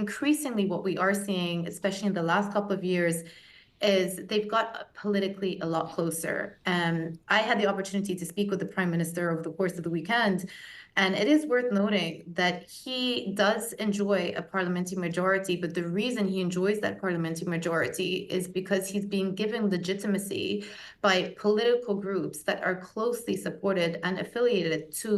increasingly what we are seeing, especially in the last couple of years, is they've got politically a lot closer. I had the opportunity to speak with the Prime Minister over the course of the weekend, and it is worth noting that he does enjoy a parliamentary majority, but the reason he enjoys that parliamentary majority is because he's being given legitimacy by political groups that are closely supported and affiliated to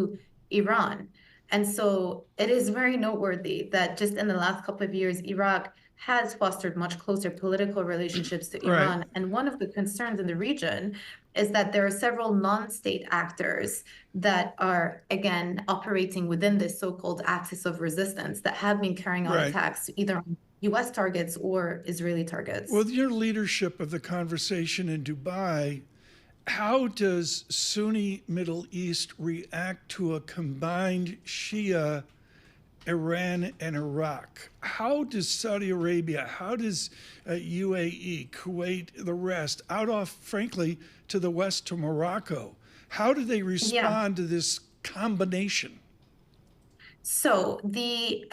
Iran. And so it is very noteworthy that just in the last couple of years, Iraq has fostered much closer political relationships to Iran. Right. And one of the concerns in the region is that there are several non-state actors that are, again, operating within this so-called axis of resistance that have been carrying out Right. attacks either on US targets or Israeli targets. With your leadership of the conversation in Dubai, how does Sunni Middle East react to a combined Shia Iran and Iraq? How does Saudi Arabia, how does UAE, Kuwait, the rest, out off, frankly, to the west to Morocco, how do they respond to this combination? So the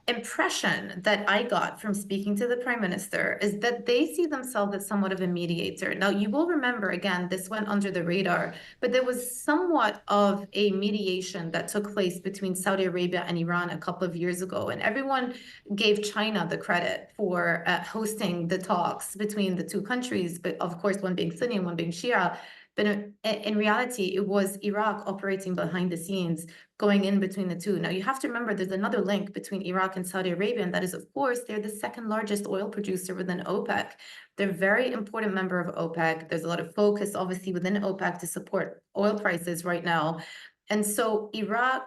impression that I got from speaking to the Prime Minister is that they see themselves as somewhat of a mediator. Now, you will remember, again, this went under the radar, but there was somewhat of a mediation that took place between Saudi Arabia and Iran a couple of years ago, and everyone gave China the credit for hosting the talks between the two countries, but of course, one being Sunni and one being Shia. But in reality, it was Iraq operating behind the scenes, going in between the two. Now, you have to remember there's another link between Iraq and Saudi Arabia, and that is, of course, they're the second largest oil producer within OPEC. They're a very important member of OPEC. There's a lot of focus, obviously, within OPEC to support oil prices right now. And so Iraq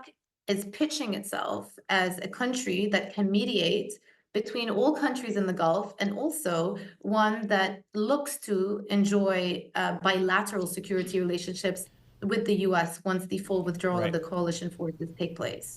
is pitching itself as a country that can mediate between all countries in the Gulf, and also one that looks to enjoy bilateral security relationships with the US once the full withdrawal of the coalition forces take place.